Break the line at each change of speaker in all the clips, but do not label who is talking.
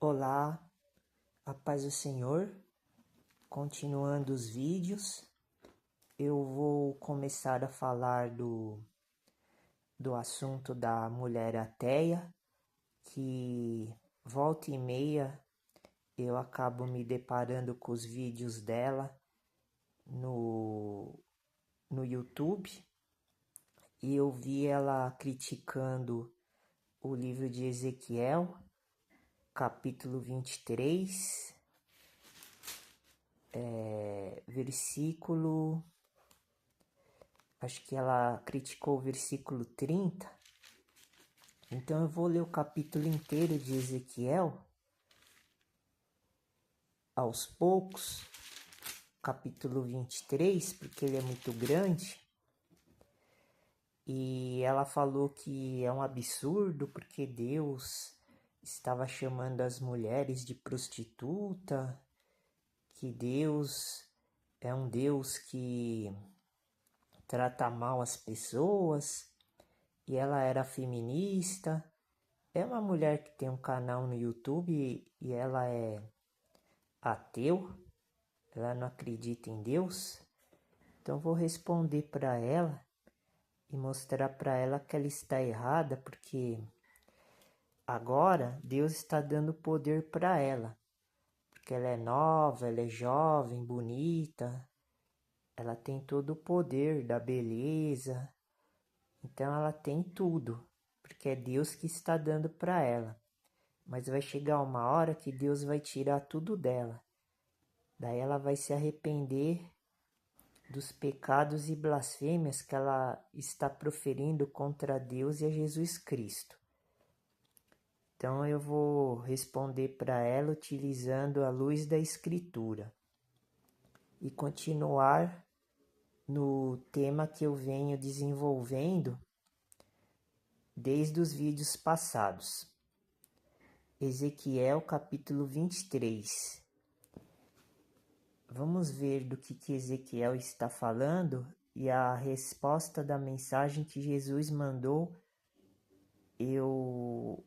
Olá, a paz do Senhor. Continuando os vídeos, eu vou começar a falar do assunto da mulher ateia, que volta e meia eu acabo me deparando com os vídeos dela no YouTube, e eu vi ela criticando o livro de Ezequiel, capítulo 23, versículo. Acho que ela criticou o versículo 30. Então eu vou ler o capítulo inteiro de Ezequiel aos poucos, capítulo 23, porque ele é muito grande. E ela falou que é um absurdo porque Deus estava chamando as mulheres de prostituta, que Deus é um Deus que trata mal as pessoas, e ela era feminista. É uma mulher que tem um canal no YouTube e ela é ateu, ela não acredita em Deus. Então vou responder para ela e mostrar para ela que ela está errada, porque agora Deus está dando poder para ela, porque ela é nova, ela é jovem, bonita, ela tem todo o poder da beleza, então ela tem tudo, porque é Deus que está dando para ela. Mas vai chegar uma hora que Deus vai tirar tudo dela. Daí ela vai se arrepender dos pecados e blasfêmias que ela está proferindo contra Deus e a Jesus Cristo. Então eu vou responder para ela utilizando a luz da Escritura e continuar no tema que eu venho desenvolvendo desde os vídeos passados. Ezequiel capítulo 23. Vamos ver do que Ezequiel está falando e a resposta da mensagem que Jesus mandou eu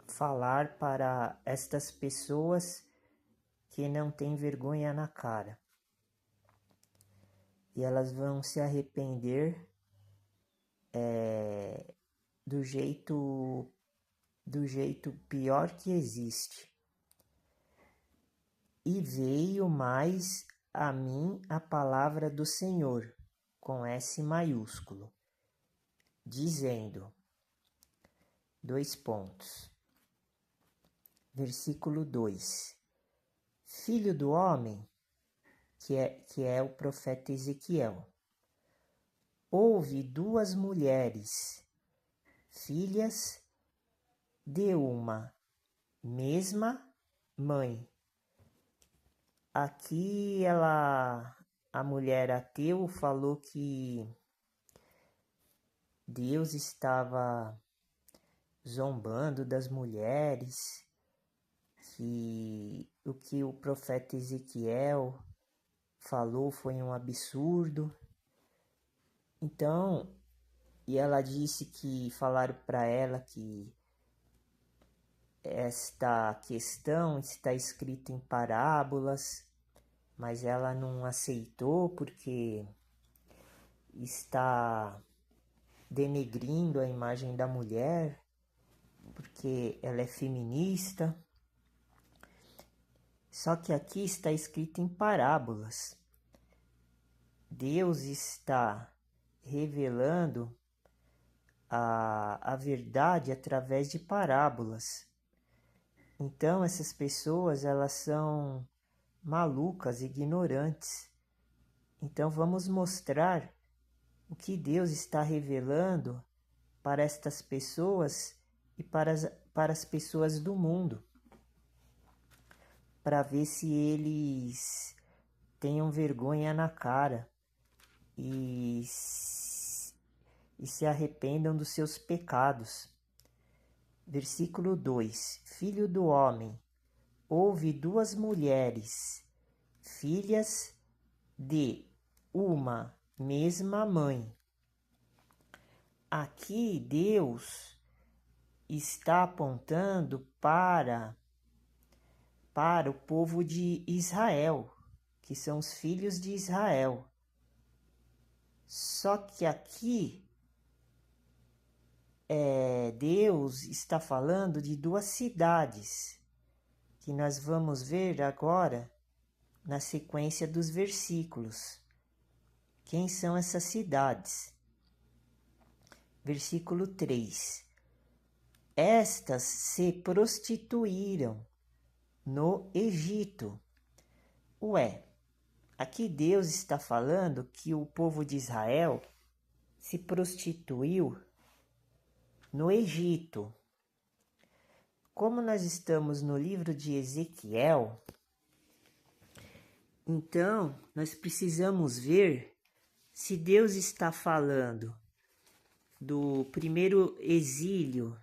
falar para estas pessoas que não têm vergonha na cara. E elas vão se arrepender do jeito pior que existe. E veio mais a mim a palavra do Senhor, com S maiúsculo, dizendo, versículo 2: Filho do homem, que é o profeta Ezequiel, houve duas mulheres, filhas de uma mesma mãe. Aqui a mulher ateu falou que Deus estava zombando das mulheres, que o que o profeta Ezequiel falou foi um absurdo. Então, e ela disse que falaram para ela que esta questão está escrita em parábolas, mas ela não aceitou porque está denegrindo a imagem da mulher, porque ela é feminista. Só que aqui está escrito em parábolas. Deus está revelando a verdade através de parábolas. Então essas pessoas, elas são malucas, ignorantes. Então vamos mostrar o que Deus está revelando para estas pessoas e para as pessoas do mundo, para ver se eles tenham vergonha na cara e se arrependam dos seus pecados. Versículo 2: Filho do homem, houve duas mulheres, filhas de uma mesma mãe. Aqui Deus está apontando para o povo de Israel, que são os filhos de Israel. Só que aqui Deus está falando de duas cidades, que nós vamos ver agora na sequência dos versículos. Quem são essas cidades? Versículo 3. Estas se prostituíram no Egito. Ué, aqui Deus está falando que o povo de Israel se prostituiu no Egito. Como nós estamos no livro de Ezequiel, então nós precisamos ver se Deus está falando do primeiro exílio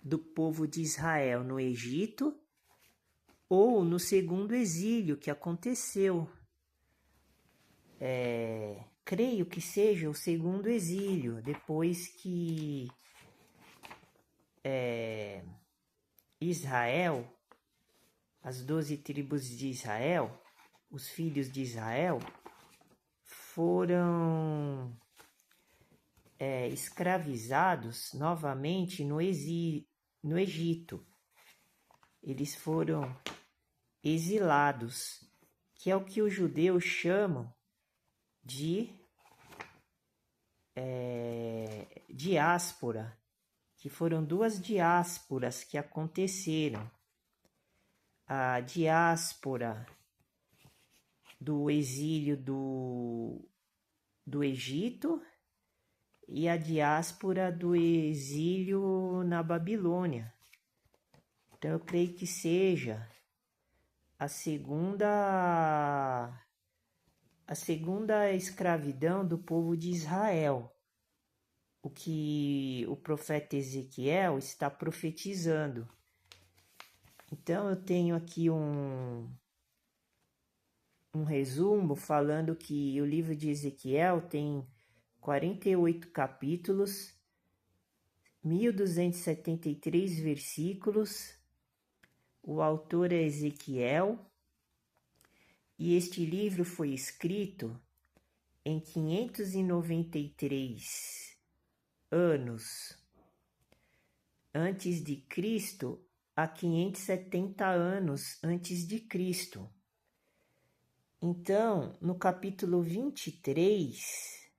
do povo de Israel no Egito ou no segundo exílio que aconteceu. Creio que seja o segundo exílio, depois que Israel, as 12 tribos de Israel, os filhos de Israel, foram escravizados novamente no Egito. Eles foram exilados, que é o que os judeus chamam de diáspora, que foram duas diásporas que aconteceram. A diáspora do exílio do Egito e a diáspora do exílio na Babilônia. Então eu creio que seja a segunda escravidão do povo de Israel, o que o profeta Ezequiel está profetizando. Então eu tenho aqui um resumo falando que o livro de Ezequiel tem 48 capítulos, 1273 versículos. O autor é Ezequiel e este livro foi escrito em 593 anos antes de Cristo a 570 anos antes de Cristo. Então, no capítulo 23,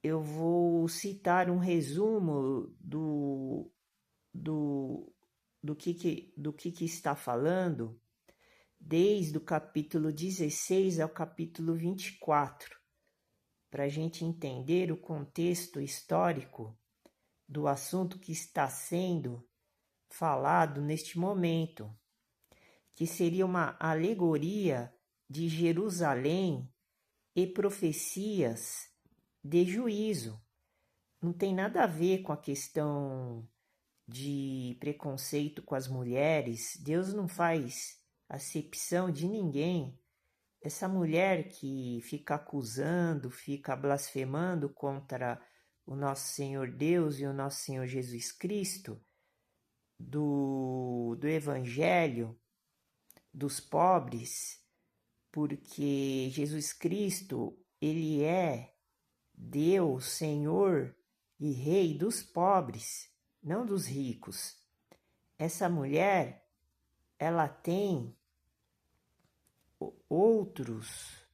eu vou citar um resumo do que está falando, desde o capítulo 16 ao capítulo 24, para a gente entender o contexto histórico do assunto que está sendo falado neste momento, que seria uma alegoria de Jerusalém e profecias de juízo. Não tem nada a ver com a questão de preconceito com as mulheres. Deus não faz acepção de ninguém. Essa mulher que fica acusando, fica blasfemando contra o nosso Senhor Deus e o nosso Senhor Jesus Cristo, do Evangelho dos pobres, porque Jesus Cristo, ele é Deus, Senhor e Rei dos pobres, não dos ricos. Essa mulher, ela tem outros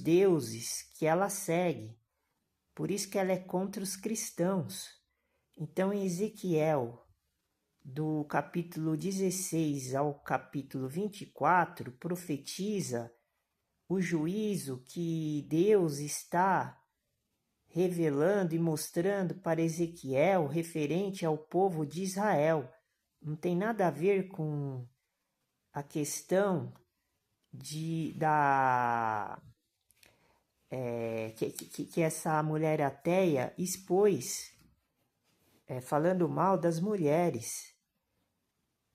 deuses que ela segue, por isso que ela é contra os cristãos. Então, em Ezequiel, do capítulo 16 ao capítulo 24, profetiza o juízo que Deus está revelando e mostrando para Ezequiel referente ao povo de Israel. Não tem nada a ver com a questão que essa mulher ateia expôs, falando mal das mulheres.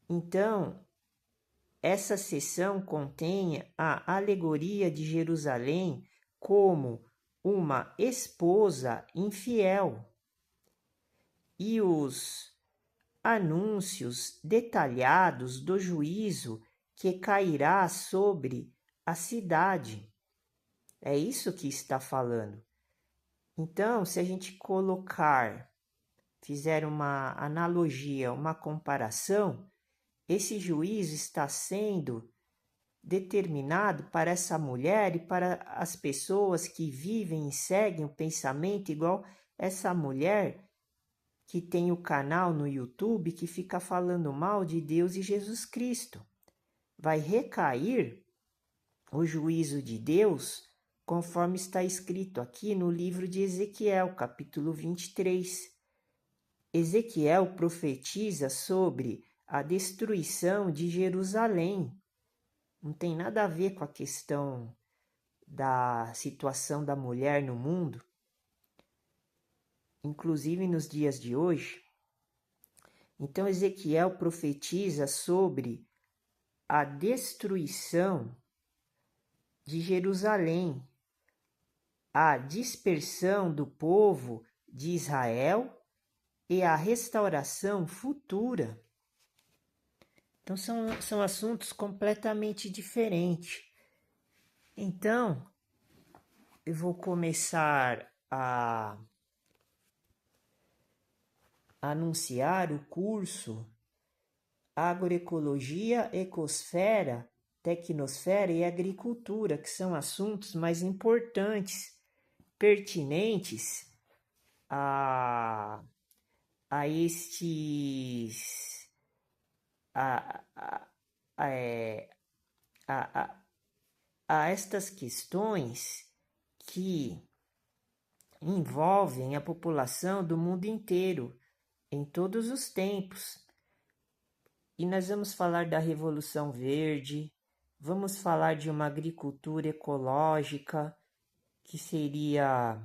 Então, essa seção contém a alegoria de Jerusalém como uma esposa infiel. e os anúncios detalhados do juízo que cairá sobre a cidade. É isso que está falando. Então, se a gente fizer uma analogia, uma comparação, esse juízo está sendo determinado para essa mulher e para as pessoas que vivem e seguem o pensamento igual essa mulher que tem o canal no YouTube que fica falando mal de Deus e Jesus Cristo. Vai recair o juízo de Deus, conforme está escrito aqui no livro de Ezequiel, capítulo 23. Ezequiel profetiza sobre a destruição de Jerusalém. Não tem nada a ver com a questão da situação da mulher no mundo. Inclusive nos dias de hoje. Então Ezequiel profetiza sobre a destruição de Jerusalém, a dispersão do povo de Israel e a restauração futura. Então são assuntos completamente diferentes. Então, eu vou começar a anunciar o curso Agroecologia, Ecosfera, Tecnosfera e Agricultura, que são assuntos mais importantes, pertinentes a estes a estas questões que envolvem a população do mundo inteiro, em todos os tempos. E nós vamos falar da Revolução Verde, vamos falar de uma agricultura ecológica, que seria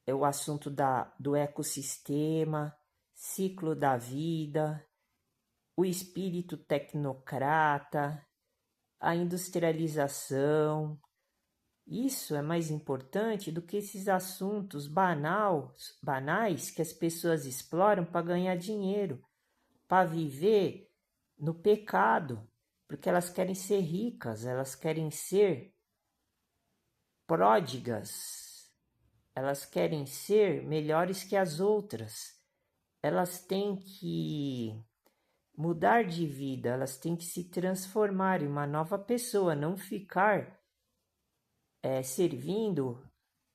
o assunto do ecossistema, ciclo da vida, o espírito tecnocrata, a industrialização. Isso é mais importante do que esses assuntos banais que as pessoas exploram para ganhar dinheiro, para viver no pecado, porque elas querem ser ricas, elas querem ser pródigas, elas querem ser melhores que as outras, elas têm que mudar de vida, elas têm que se transformar em uma nova pessoa, não ficar servindo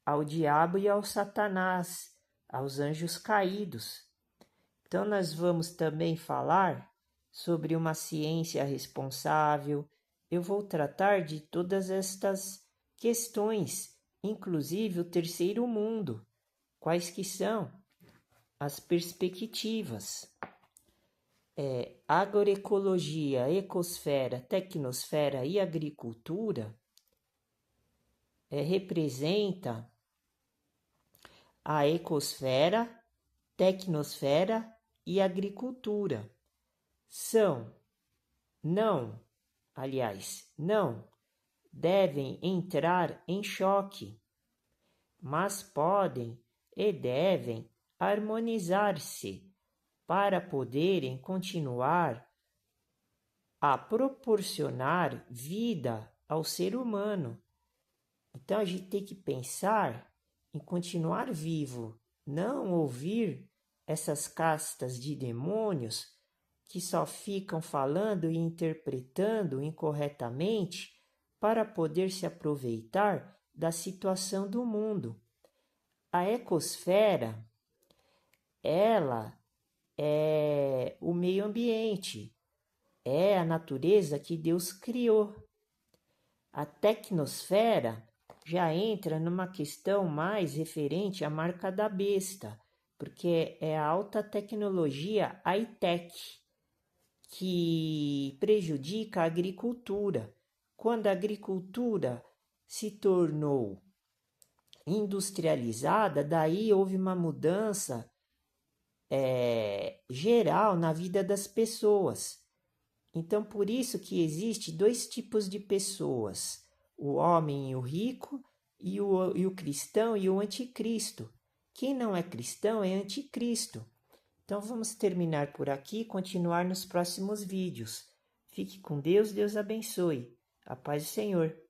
ao diabo e ao Satanás, aos anjos caídos. Então nós vamos também falar sobre uma ciência responsável. Eu vou tratar de todas estas questões, inclusive o terceiro mundo, quais que são as perspectivas. Agroecologia, ecosfera, tecnosfera e agricultura representa a ecosfera, tecnosfera e agricultura. Não devem entrar em choque, mas podem e devem harmonizar-se para poderem continuar a proporcionar vida ao ser humano. Então a gente tem que pensar em continuar vivo, não ouvir essas castas de demônios que só ficam falando e interpretando incorretamente para poder se aproveitar da situação do mundo. A ecosfera, ela é o meio ambiente, é a natureza que Deus criou. A tecnosfera já entra numa questão mais referente à marca da besta, porque é a alta tecnologia high-tech que prejudica a agricultura. Quando a agricultura se tornou industrializada, daí houve uma mudança geral na vida das pessoas. Então, por isso que existe dois tipos de pessoas, o homem e o rico e o cristão e o anticristo. Quem não é cristão é anticristo. Então vamos terminar por aqui e continuar nos próximos vídeos. Fique com Deus, Deus abençoe. A paz do Senhor.